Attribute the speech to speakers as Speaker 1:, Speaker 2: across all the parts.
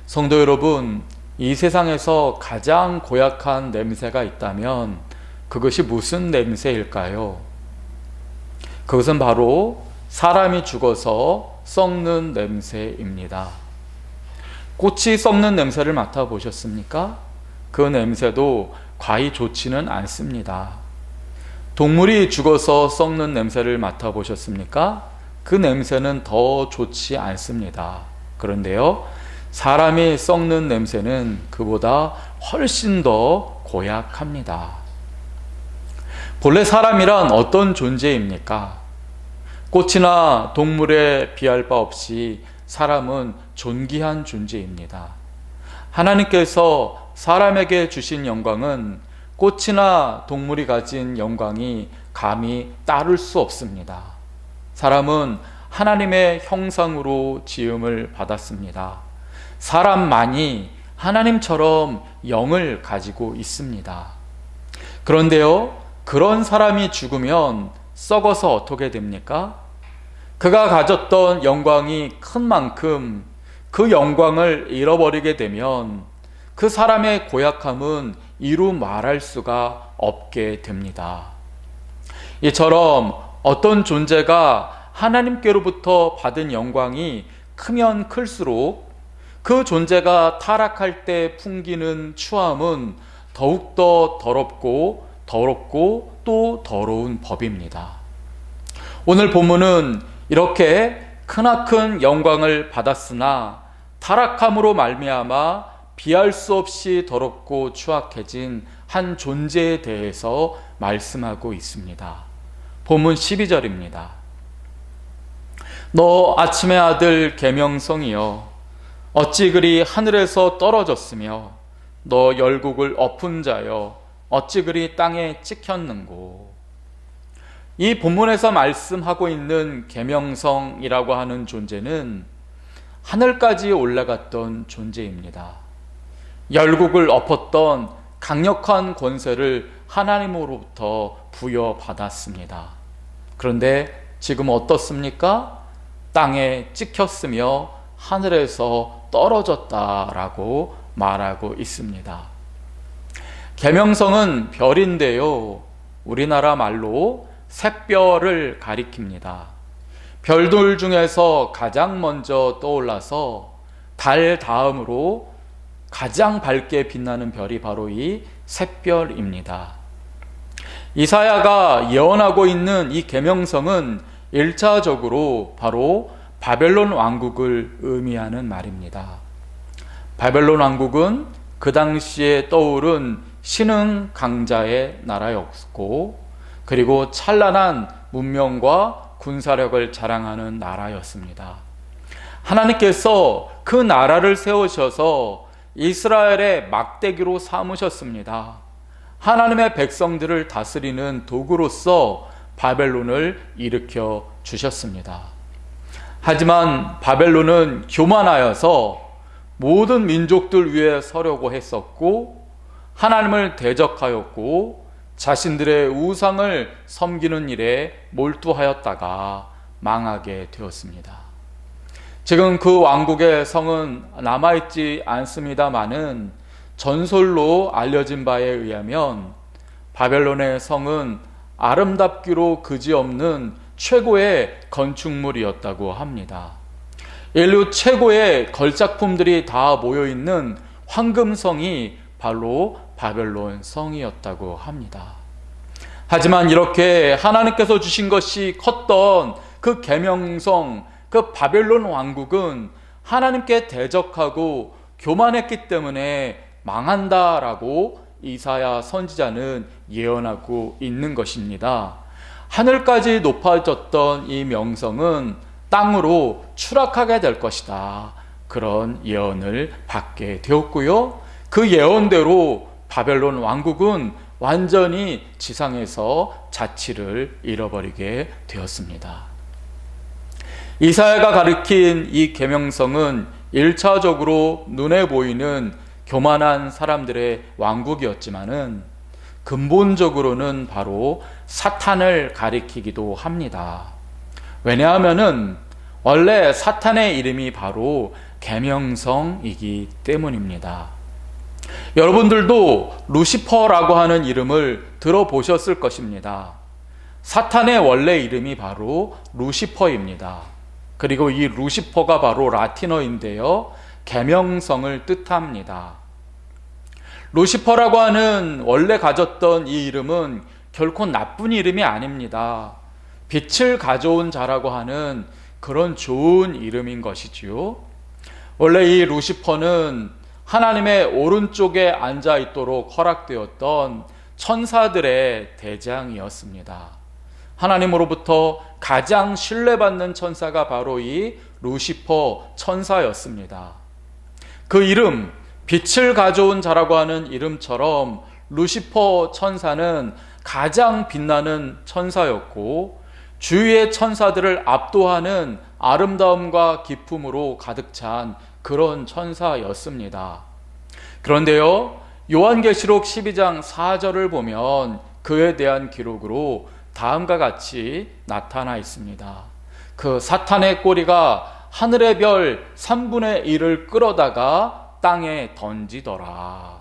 Speaker 1: 성도 여러분, 이 세상에서 가장 고약한 냄새가 있다면 그것이 무슨 냄새일까요? 그것은 바로 사람이 죽어서 썩는 냄새입니다. 꽃이 썩는 냄새를 맡아보셨습니까? 그 냄새도 과히 좋지는 않습니다. 동물이 죽어서 썩는 냄새를 맡아보셨습니까? 그 냄새는 더 좋지 않습니다. 그런데요, 사람이 썩는 냄새는 그보다 훨씬 더 고약합니다. 본래 사람이란 어떤 존재입니까? 꽃이나 동물에 비할 바 없이 사람은 존귀한 존재입니다. 하나님께서 사람에게 주신 영광은 꽃이나 동물이 가진 영광이 감히 따를 수 없습니다. 사람은 하나님의 형상으로 지음을 받았습니다. 사람만이 하나님처럼 영을 가지고 있습니다. 그런데요, 그런 사람이 죽으면 썩어서 어떻게 됩니까? 그가 가졌던 영광이 큰 만큼 그 영광을 잃어버리게 되면 그 사람의 고약함은 이루 말할 수가 없게 됩니다. 이처럼 어떤 존재가 하나님께로부터 받은 영광이 크면 클수록 그 존재가 타락할 때 풍기는 추함은 더욱더 더럽고 또 더러운 법입니다. 오늘 본문은 이렇게 크나큰 영광을 받았으나 타락함으로 말미암아 비할 수 없이 더럽고 추악해진 한 존재에 대해서 말씀하고 있습니다. 본문 12절입니다. 너 아침의 아들 계명성이여, 어찌 그리 하늘에서 떨어졌으며 너 열국을 엎은 자여, 어찌 그리 땅에 찍혔는고. 이 본문에서 말씀하고 있는 계명성이라고 하는 존재는 하늘까지 올라갔던 존재입니다. 열국을 엎었던 강력한 권세를 하나님으로부터 부여받았습니다. 그런데 지금 어떻습니까? 땅에 찍혔으며 하늘에서 떨어졌다라고 말하고 있습니다. 계명성은 별인데요, 우리나라 말로 샛별을 가리킵니다. 별들 중에서 가장 먼저 떠올라서 달 다음으로 가장 밝게 빛나는 별이 바로 이 샛별입니다. 이사야가 예언하고 있는 이 계명성은 1차적으로 바로 바벨론 왕국을 의미하는 말입니다. 바벨론 왕국은 그 당시에 떠오른 신흥 강자의 나라였고, 그리고 찬란한 문명과 군사력을 자랑하는 나라였습니다. 하나님께서 그 나라를 세우셔서 이스라엘의 막대기로 삼으셨습니다. 하나님의 백성들을 다스리는 도구로서 바벨론을 일으켜 주셨습니다. 하지만 바벨론은 교만하여서 모든 민족들 위에 서려고 했었고, 하나님을 대적하였고, 자신들의 우상을 섬기는 일에 몰두하였다가 망하게 되었습니다. 지금 그 왕국의 성은 남아있지 않습니다마는 전설로 알려진 바에 의하면 바벨론의 성은 아름답기로 그지없는 최고의 건축물이었다고 합니다. 인류 최고의 걸작품들이 다 모여있는 황금성이 바로 바벨론 성이었다고 합니다. 하지만 이렇게 하나님께서 주신 것이 컸던 그 계명성, 그 바벨론 왕국은 하나님께 대적하고 교만했기 때문에 망한다라고 이사야 선지자는 예언하고 있는 것입니다. 하늘까지 높아졌던 이 명성은 땅으로 추락하게 될 것이다, 그런 예언을 받게 되었고요, 그 예언대로 바벨론 왕국은 완전히 지상에서 자치를 잃어버리게 되었습니다. 이사야가 가리킨 이 계명성은 1차적으로 눈에 보이는 교만한 사람들의 왕국이었지만은 근본적으로는 바로 사탄을 가리키기도 합니다. 왜냐하면은 원래 사탄의 이름이 바로 계명성이기 때문입니다. 여러분들도 루시퍼라고 하는 이름을 들어보셨을 것입니다. 사탄의 원래 이름이 바로 루시퍼입니다. 그리고 이 루시퍼가 바로 라틴어인데요, 계명성을 뜻합니다. 루시퍼라고 하는 원래 가졌던 이 이름은 결코 나쁜 이름이 아닙니다. 빛을 가져온 자라고 하는 그런 좋은 이름인 것이지요. 원래 이 루시퍼는 하나님의 오른쪽에 앉아 있도록 허락되었던 천사들의 대장이었습니다. 하나님으로부터 가장 신뢰받는 천사가 바로 이 루시퍼 천사였습니다. 그 이름, 빛을 가져온 자라고 하는 이름처럼 루시퍼 천사는 가장 빛나는 천사였고 주위의 천사들을 압도하는 아름다움과 기품으로 가득 찬 그런 천사였습니다. 그런데요, 요한계시록 12장 4절을 보면 그에 대한 기록으로 다음과 같이 나타나 있습니다. 그 사탄의 꼬리가 하늘의 별 3분의 1을 끌어다가 땅에 던지더라.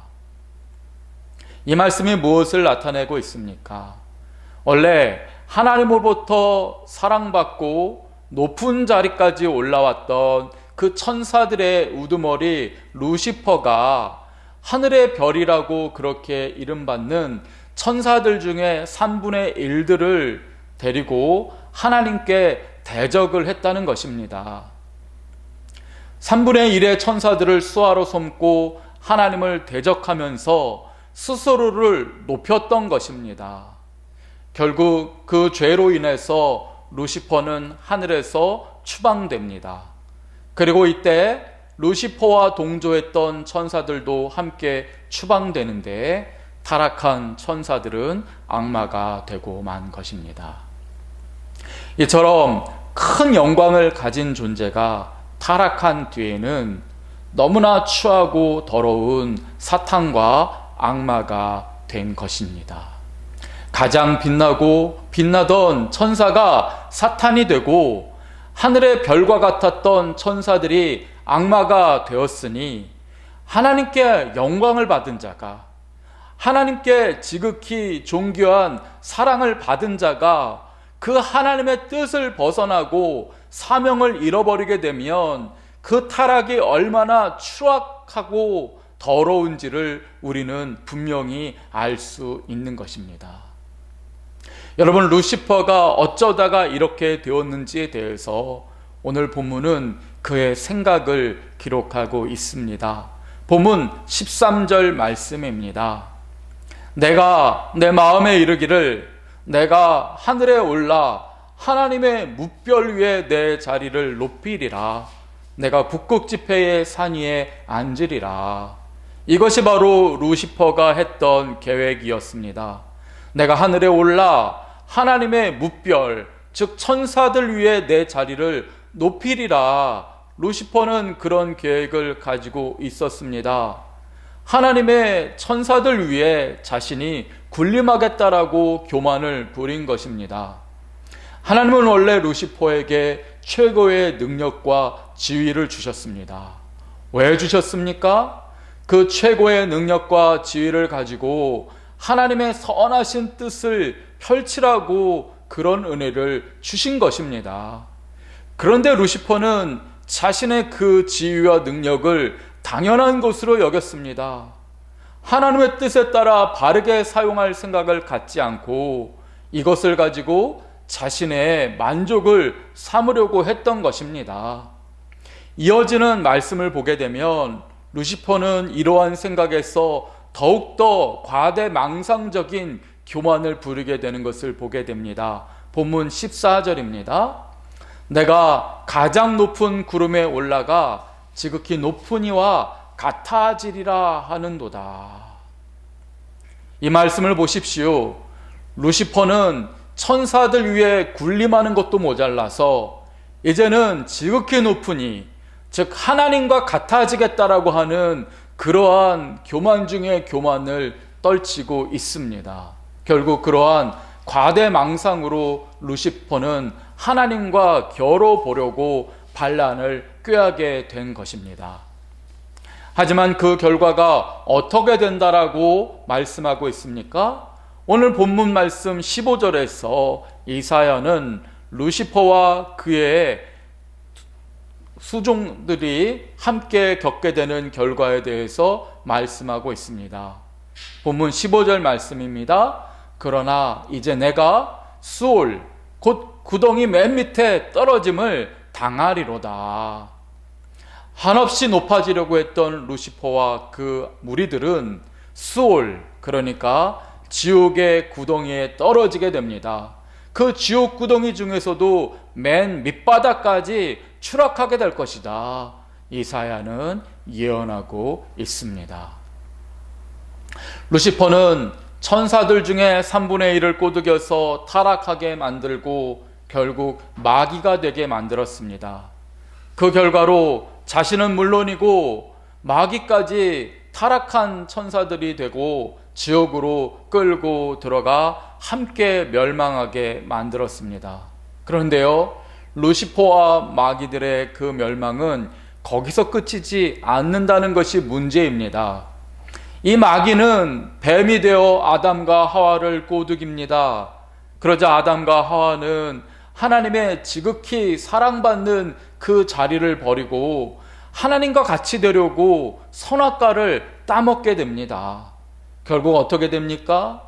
Speaker 1: 이 말씀이 무엇을 나타내고 있습니까? 원래 하나님으로부터 사랑받고 높은 자리까지 올라왔던 그 천사들의 우두머리 루시퍼가 하늘의 별이라고 그렇게 이름받는 천사들 중에 3분의 1들을 데리고 하나님께 대적을 했다는 것입니다. 3분의 1의 천사들을 수하로 섬고 하나님을 대적하면서 스스로를 높였던 것입니다. 결국 그 죄로 인해서 루시퍼는 하늘에서 추방됩니다. 그리고 이때 루시퍼와 동조했던 천사들도 함께 추방되는데 타락한 천사들은 악마가 되고 만 것입니다. 이처럼 큰 영광을 가진 존재가 타락한 뒤에는 너무나 추하고 더러운 사탄과 악마가 된 것입니다. 가장 빛나고 빛나던 천사가 사탄이 되고 하늘의 별과 같았던 천사들이 악마가 되었으니 하나님께 영광을 받은 자가, 하나님께 지극히 존귀한 사랑을 받은 자가 그 하나님의 뜻을 벗어나고 사명을 잃어버리게 되면 그 타락이 얼마나 추악하고 더러운지를 우리는 분명히 알 수 있는 것입니다. 여러분, 루시퍼가 어쩌다가 이렇게 되었는지에 대해서 오늘 본문은 그의 생각을 기록하고 있습니다. 본문 13절 말씀입니다. 내가 내 마음에 이르기를 내가 하늘에 올라 하나님의 뭇별 위에 내 자리를 높이리라. 내가 북극 지폐의 산 위에 앉으리라. 이것이 바로 루시퍼가 했던 계획이었습니다. 내가 하늘에 올라 하나님의 뭇별, 즉 천사들 위에 내 자리를 높이리라. 루시퍼는 그런 계획을 가지고 있었습니다. 하나님의 천사들 위에 자신이 군림하겠다라고 교만을 부린 것입니다. 하나님은 원래 루시퍼에게 최고의 능력과 지위를 주셨습니다. 왜 주셨습니까? 그 최고의 능력과 지위를 가지고 하나님의 선하신 뜻을 펼치라고 그런 은혜를 주신 것입니다. 그런데 루시퍼는 자신의 그 지위와 능력을 당연한 것으로 여겼습니다. 하나님의 뜻에 따라 바르게 사용할 생각을 갖지 않고 이것을 가지고 자신의 만족을 삼으려고 했던 것입니다. 이어지는 말씀을 보게 되면 루시퍼는 이러한 생각에서 더욱더 과대망상적인 교만을 부리게 되는 것을 보게 됩니다. 본문 14절입니다. 내가 가장 높은 구름에 올라가 지극히 높은 이와 같아지리라 하는도다. 이 말씀을 보십시오. 루시퍼는 천사들 위에 군림하는 것도 모자라서 이제는 지극히 높은 이, 즉 하나님과 같아지겠다라고 하는 그러한 교만 중에 교만을 떨치고 있습니다. 결국 그러한 과대망상으로 루시퍼는 하나님과 겨뤄보려고 반란을 꾀하게 된 것입니다. 하지만 그 결과가 어떻게 된다라고 말씀하고 있습니까? 오늘 본문 말씀 15절에서 이사야는 루시퍼와 그의 수종들이 함께 겪게 되는 결과에 대해서 말씀하고 있습니다. 본문 15절 말씀입니다. 그러나 이제 내가 수올 곧 구덩이 맨 밑에 떨어짐을 당하리로다. 한없이 높아지려고 했던 루시퍼와 그 무리들은 수올, 그러니까 지옥의 구덩이에 떨어지게 됩니다. 그 지옥 구덩이 중에서도 맨 밑바닥까지 추락하게 될 것이다. 이사야는 예언하고 있습니다. 루시퍼는 천사들 중에 3분의 1을 꼬드겨서 타락하게 만들고 결국 마귀가 되게 만들었습니다. 그 결과로 자신은 물론이고 마귀까지 타락한 천사들이 되고 지옥으로 끌고 들어가 함께 멸망하게 만들었습니다. 그런데요, 루시퍼와 마귀들의 그 멸망은 거기서 끝이지 않는다는 것이 문제입니다. 이 마귀는 뱀이 되어 아담과 하와를 꼬드깁니다. 그러자 아담과 하와는 하나님의 지극히 사랑받는 그 자리를 버리고 하나님과 같이 되려고 선악과를 따먹게 됩니다. 결국 어떻게 됩니까?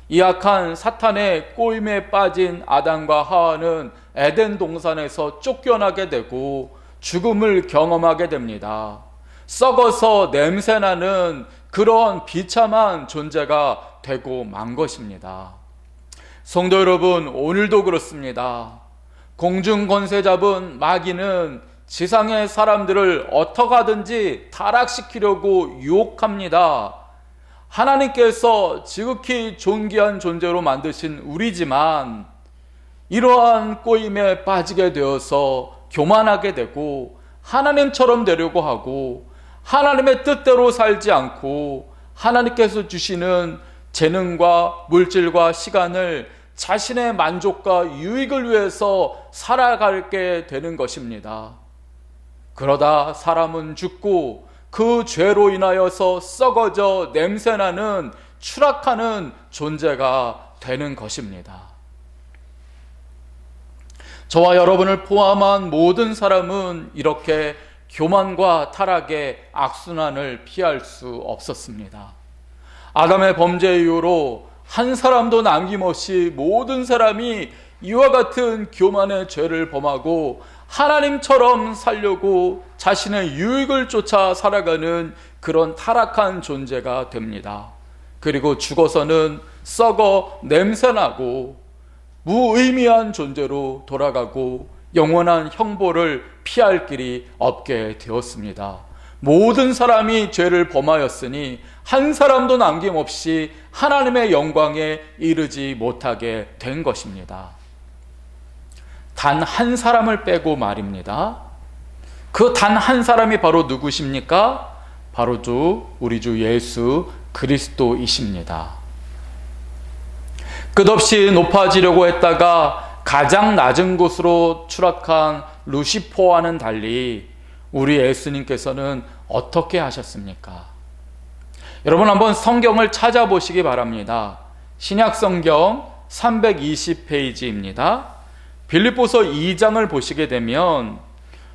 Speaker 1: 이 악한 사탄의 꼬임에 빠진 아담과 하와는 에덴 동산에서 쫓겨나게 되고 죽음을 경험하게 됩니다. 썩어서 냄새나는 그런 비참한 존재가 되고 만 것입니다. 성도 여러분, 오늘도 그렇습니다. 공중 권세 잡은 마귀는 지상의 사람들을 어떻게 하든지 타락시키려고 유혹합니다. 하나님께서 지극히 존귀한 존재로 만드신 우리지만 이러한 꼬임에 빠지게 되어서 교만하게 되고 하나님처럼 되려고 하고 하나님의 뜻대로 살지 않고 하나님께서 주시는 재능과 물질과 시간을 자신의 만족과 유익을 위해서 살아가게 되는 것입니다. 그러다 사람은 죽고 그 죄로 인하여서 썩어져 냄새나는 추락하는 존재가 되는 것입니다. 저와 여러분을 포함한 모든 사람은 이렇게 교만과 타락의 악순환을 피할 수 없었습니다. 아담의 범죄 이후로 한 사람도 남김없이 모든 사람이 이와 같은 교만의 죄를 범하고 하나님처럼 살려고 자신의 유익을 쫓아 살아가는 그런 타락한 존재가 됩니다. 그리고 죽어서는 썩어 냄새나고 무의미한 존재로 돌아가고 영원한 형벌을 피할 길이 없게 되었습니다. 모든 사람이 죄를 범하였으니 한 사람도 남김없이 하나님의 영광에 이르지 못하게 된 것입니다. 단 한 사람을 빼고 말입니다. 그 단 한 사람이 바로 누구십니까? 바로 우리 주 예수 그리스도이십니다. 끝없이 높아지려고 했다가 가장 낮은 곳으로 추락한 루시퍼와는 달리 우리 예수님께서는 어떻게 하셨습니까? 여러분 한번 성경을 찾아보시기 바랍니다. 신약성경 320페이지입니다. 빌립보서 2장을 보시게 되면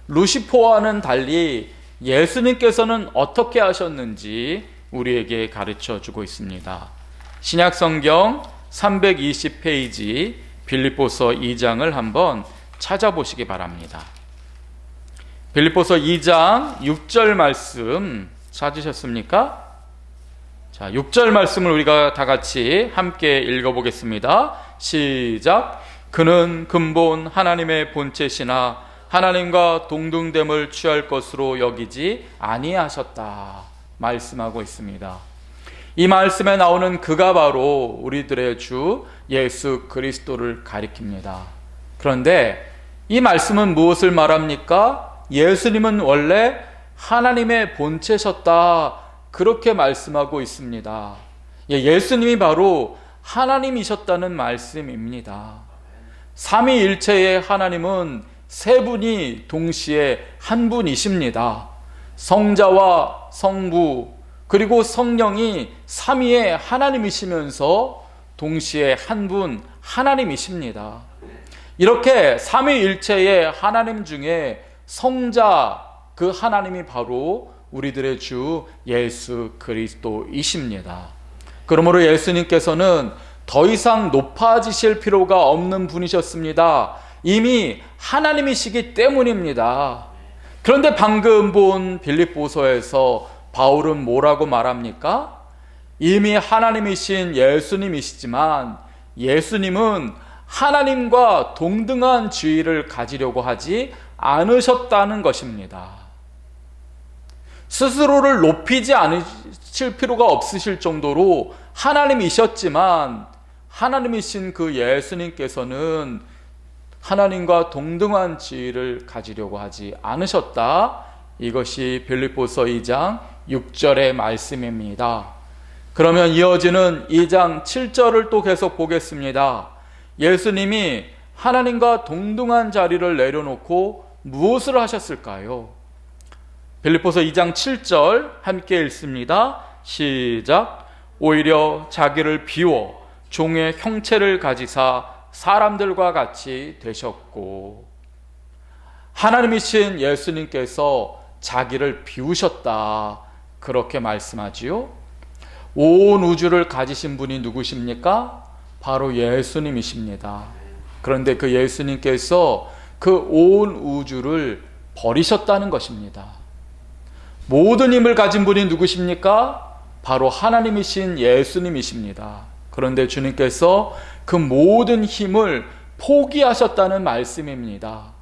Speaker 1: 루시퍼와는 달리 예수님께서는 어떻게 하셨는지 우리에게 가르쳐 주고 있습니다. 신약성경 320페이지 빌립보서 2장을 한번 찾아보시기 바랍니다. 빌립보서 2장 6절 말씀 찾으셨습니까? 자, 6절 말씀을 우리가 다 같이 함께 읽어보겠습니다. 시작. 그는 근본 하나님의 본체시나 하나님과 동등됨을 취할 것으로 여기지 아니하셨다 말씀하고 있습니다. 이 말씀에 나오는 그가 바로 우리들의 주 예수 그리스도를 가리킵니다. 그런데 이 말씀은 무엇을 말합니까? 예수님은 원래 하나님의 본체셨다 그렇게 말씀하고 있습니다. 예수님이 바로 하나님이셨다는 말씀입니다. 삼위일체의 하나님은 세 분이 동시에 한 분이십니다. 성자와 성부 그리고 성령이 삼위의 하나님이시면서 동시에 한 분 하나님이십니다. 이렇게 삼위일체의 하나님 중에 성자 그 하나님이 바로 우리들의 주 예수 그리스도이십니다. 그러므로 예수님께서는 더 이상 높아지실 필요가 없는 분이셨습니다. 이미 하나님이시기 때문입니다. 그런데 방금 본 빌립보서에서 바울은 뭐라고 말합니까? 이미 하나님이신 예수님이시지만 예수님은 하나님과 동등한 지위를 가지려고 하지 않으셨다는 것입니다. 스스로를 높이지 않으실 필요가 없으실 정도로 하나님이셨지만 하나님이신 그 예수님께서는 하나님과 동등한 지위를 가지려고 하지 않으셨다. 이것이 빌립보서 2장 6절의 말씀입니다. 그러면 이어지는 2장 7절을 또 계속 보겠습니다. 예수님이 하나님과 동등한 자리를 내려놓고 무엇을 하셨을까요? 빌립보서 2장 7절 함께 읽습니다. 시작. 오히려 자기를 비워 종의 형체를 가지사 사람들과 같이 되셨고, 하나님이신 예수님께서 자기를 비우셨다 그렇게 말씀하지요. 온 우주를 가지신 분이 누구십니까? 바로 예수님이십니다. 그런데 그 예수님께서 그 온 우주를 버리셨다는 것입니다. 모든 힘을 가진 분이 누구십니까? 바로 하나님이신 예수님이십니다. 그런데 주님께서 그 모든 힘을 포기하셨다는 말씀입니다.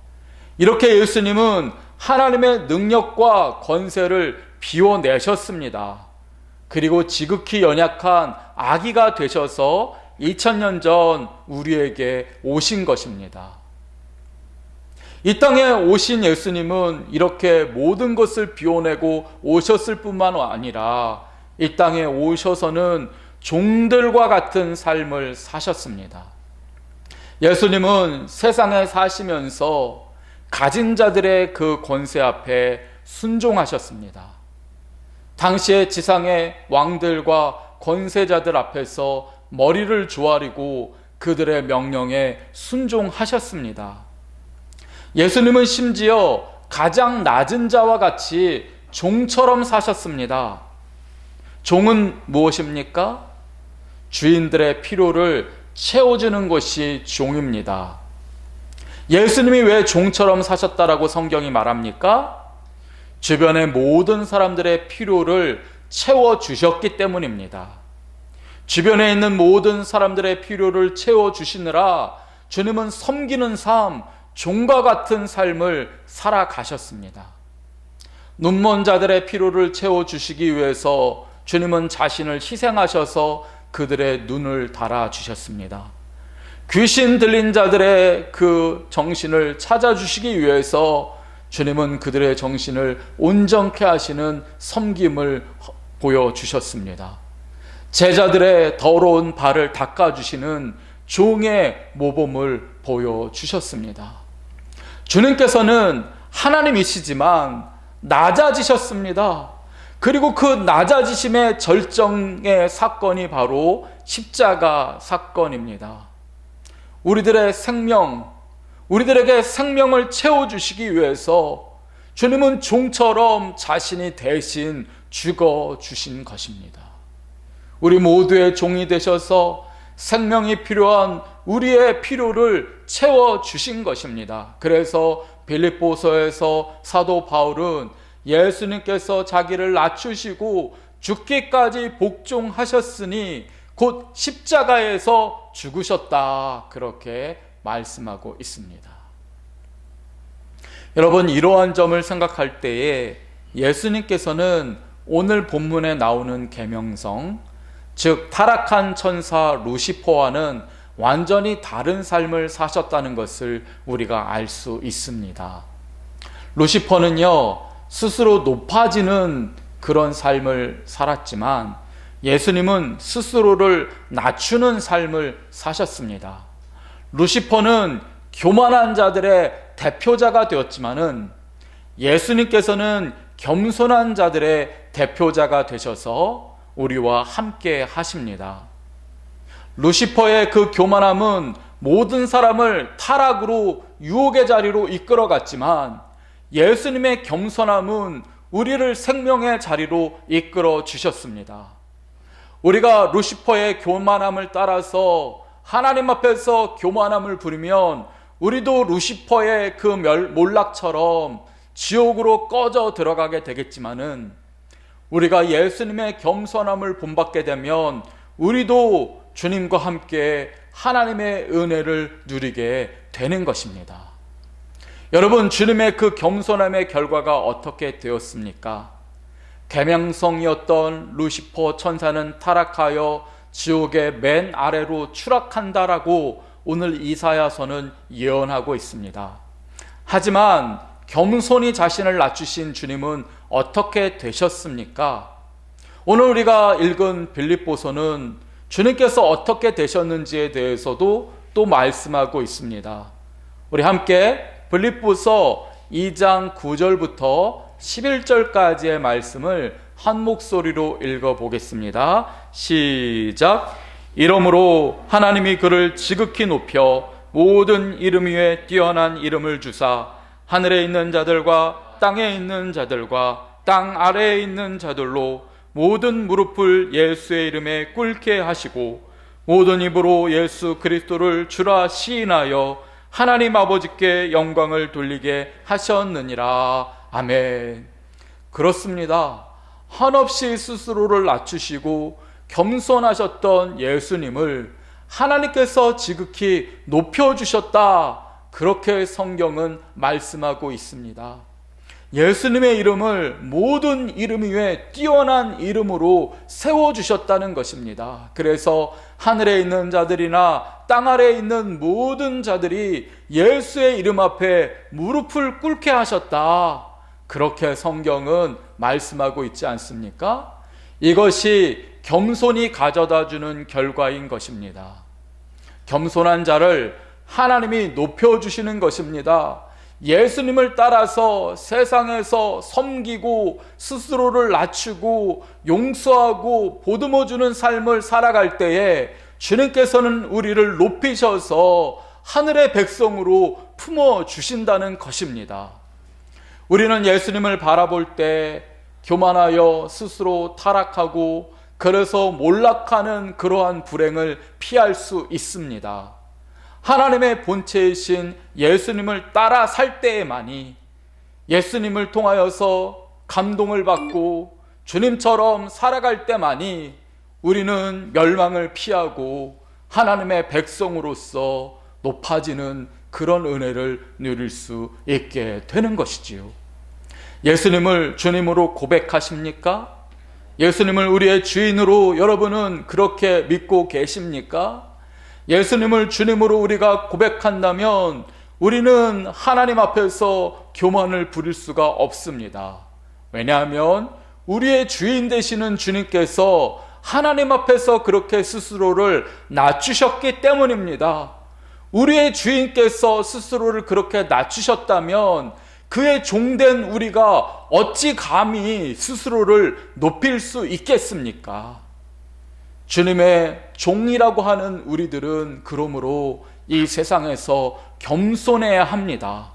Speaker 1: 이렇게 예수님은 하나님의 능력과 권세를 비워내셨습니다. 그리고 지극히 연약한 아기가 되셔서 2000년 전 우리에게 오신 것입니다. 이 땅에 오신 예수님은 이렇게 모든 것을 비워내고 오셨을 뿐만 아니라 이 땅에 오셔서는 종들과 같은 삶을 사셨습니다. 예수님은 세상에 사시면서 가진 자들의 그 권세 앞에 순종하셨습니다. 당시의 지상의 왕들과 권세자들 앞에서 머리를 조아리고 그들의 명령에 순종하셨습니다. 예수님은 심지어 가장 낮은 자와 같이 종처럼 사셨습니다. 종은 무엇입니까? 주인들의 필요를 채워주는 것이 종입니다. 예수님이 왜 종처럼 사셨다라고 성경이 말합니까? 주변의 모든 사람들의 필요를 채워주셨기 때문입니다. 주변에 있는 모든 사람들의 필요를 채워주시느라 주님은 섬기는 삶, 종과 같은 삶을 살아가셨습니다. 눈먼 자들의 필요를 채워주시기 위해서 주님은 자신을 희생하셔서 그들의 눈을 달아주셨습니다. 귀신 들린 자들의 그 정신을 찾아주시기 위해서 주님은 그들의 정신을 온전케 하시는 섬김을 보여주셨습니다. 제자들의 더러운 발을 닦아주시는 종의 모범을 보여주셨습니다. 주님께서는 하나님이시지만 낮아지셨습니다. 그리고 그 낮아지심의 절정의 사건이 바로 십자가 사건입니다. 우리들의 생명, 우리들에게 생명을 채워주시기 위해서 주님은 종처럼 자신이 대신 죽어주신 것입니다. 우리 모두의 종이 되셔서 생명이 필요한 우리의 필요를 채워주신 것입니다. 그래서 빌립보서에서 사도 바울은 예수님께서 자기를 낮추시고 죽기까지 복종하셨으니 곧 십자가에서 죽으셨다 그렇게 말씀하고 있습니다. 여러분, 이러한 점을 생각할 때에 예수님께서는 오늘 본문에 나오는 계명성, 즉 타락한 천사 루시퍼와는 완전히 다른 삶을 사셨다는 것을 우리가 알 수 있습니다. 루시퍼는요, 스스로 높아지는 그런 삶을 살았지만 예수님은 스스로를 낮추는 삶을 사셨습니다. 루시퍼는 교만한 자들의 대표자가 되었지만은 예수님께서는 겸손한 자들의 대표자가 되셔서 우리와 함께 하십니다. 루시퍼의 그 교만함은 모든 사람을 타락으로 유혹의 자리로 이끌어 갔지만 예수님의 겸손함은 우리를 생명의 자리로 이끌어 주셨습니다. 우리가 루시퍼의 교만함을 따라서 하나님 앞에서 교만함을 부리면 우리도 루시퍼의 그 몰락처럼 지옥으로 꺼져 들어가게 되겠지만은 우리가 예수님의 겸손함을 본받게 되면 우리도 주님과 함께 하나님의 은혜를 누리게 되는 것입니다. 여러분, 주님의 그 겸손함의 결과가 어떻게 되었습니까? 계명성이었던 루시퍼 천사는 타락하여 지옥의 맨 아래로 추락한다라고 오늘 이사야서는 예언하고 있습니다. 하지만 겸손히 자신을 낮추신 주님은 어떻게 되셨습니까? 오늘 우리가 읽은 빌립보서는 주님께서 어떻게 되셨는지에 대해서도 또 말씀하고 있습니다. 우리 함께 빌립보서 2장 9절부터 11절까지의 말씀을 한 목소리로 읽어보겠습니다. 시작. 이러므로 하나님이 그를 지극히 높여 모든 이름 위에 뛰어난 이름을 주사 하늘에 있는 자들과 땅에 있는 자들과 땅 아래에 있는 자들로 모든 무릎을 예수의 이름에 꿇게 하시고 모든 입으로 예수 그리스도를 주라 시인하여 하나님 아버지께 영광을 돌리게 하셨느니라. 아멘. 그렇습니다. 한없이 스스로를 낮추시고 겸손하셨던 예수님을 하나님께서 지극히 높여주셨다, 그렇게 성경은 말씀하고 있습니다. 예수님의 이름을 모든 이름 위에 뛰어난 이름으로 세워주셨다는 것입니다. 그래서 하늘에 있는 자들이나 땅 아래에 있는 모든 자들이 예수의 이름 앞에 무릎을 꿇게 하셨다, 그렇게 성경은 말씀하고 있지 않습니까? 이것이 겸손히 가져다주는 결과인 것입니다. 겸손한 자를 하나님이 높여주시는 것입니다. 예수님을 따라서 세상에서 섬기고 스스로를 낮추고 용서하고 보듬어주는 삶을 살아갈 때에 주님께서는 우리를 높이셔서 하늘의 백성으로 품어주신다는 것입니다. 우리는 예수님을 바라볼 때 교만하여 스스로 타락하고 그래서 몰락하는 그러한 불행을 피할 수 있습니다. 하나님의 본체이신 예수님을 따라 살 때에만이, 예수님을 통하여서 감동을 받고 주님처럼 살아갈 때만이 우리는 멸망을 피하고 하나님의 백성으로서 높아지는 그런 은혜를 누릴 수 있게 되는 것이지요. 예수님을 주님으로 고백하십니까? 예수님을 우리의 주인으로 여러분은 그렇게 믿고 계십니까? 예수님을 주님으로 우리가 고백한다면 우리는 하나님 앞에서 교만을 부릴 수가 없습니다. 왜냐하면 우리의 주인 되시는 주님께서 하나님 앞에서 그렇게 스스로를 낮추셨기 때문입니다. 우리의 주인께서 스스로를 그렇게 낮추셨다면 그의 종된 우리가 어찌 감히 스스로를 높일 수 있겠습니까? 주님의 종이라고 하는 우리들은 그러므로 이 세상에서 겸손해야 합니다.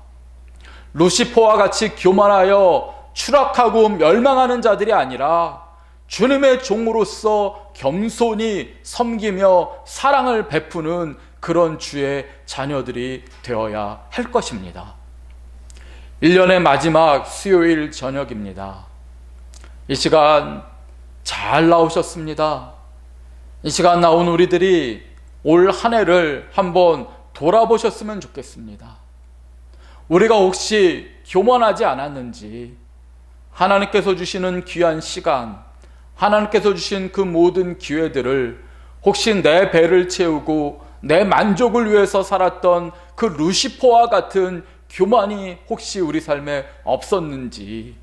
Speaker 1: 루시퍼와 같이 교만하여 추락하고 멸망하는 자들이 아니라 주님의 종으로서 겸손히 섬기며 사랑을 베푸는 그런 주의 자녀들이 되어야 할 것입니다. 1년의 마지막 수요일 저녁입니다. 이 시간 잘 나오셨습니다. 이 시간 나온 우리들이 올 한 해를 한번 돌아보셨으면 좋겠습니다. 우리가 혹시 교만하지 않았는지, 하나님께서 주시는 귀한 시간, 하나님께서 주신 그 모든 기회들을 혹시 내 배를 채우고 내 만족을 위해서 살았던 그 루시퍼와 같은 교만이 혹시 우리 삶에 없었는지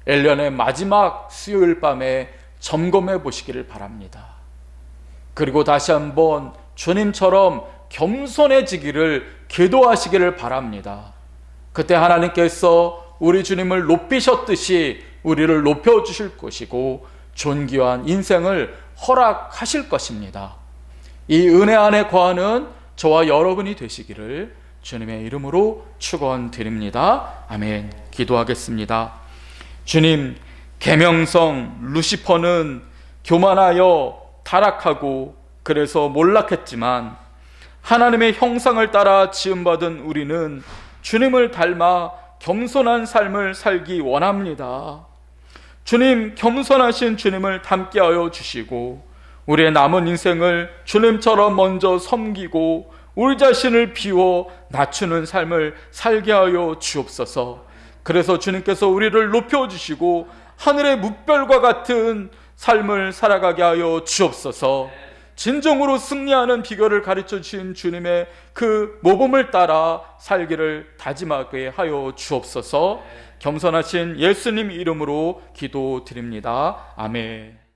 Speaker 1: 1년의 마지막 수요일 밤에 점검해 보시기를 바랍니다. 그리고 다시 한번 주님처럼 겸손해지기를 기도하시기를 바랍니다. 그때 하나님께서 우리 주님을 높이셨듯이 우리를 높여주실 것이고 존귀한 인생을 허락하실 것입니다. 이 은혜 안에 거하는 저와 여러분이 되시기를 주님의 이름으로 축원드립니다. 아멘. 기도하겠습니다. 주님, 계명성 루시퍼는 교만하여 타락하고 그래서 몰락했지만 하나님의 형상을 따라 지음받은 우리는 주님을 닮아 겸손한 삶을 살기 원합니다. 주님, 겸손하신 주님을 닮게 하여 주시고 우리의 남은 인생을 주님처럼 먼저 섬기고 우리 자신을 비워 낮추는 삶을 살게 하여 주옵소서. 그래서 주님께서 우리를 높여주시고 하늘의 뭇별과 같은 삶을 살아가게 하여 주옵소서. 진정으로 승리하는 비결을 가르쳐 주신 주님의 그 모범을 따라 살기를 다짐하게 하여 주옵소서. 겸손하신 예수님 이름으로 기도드립니다. 아멘.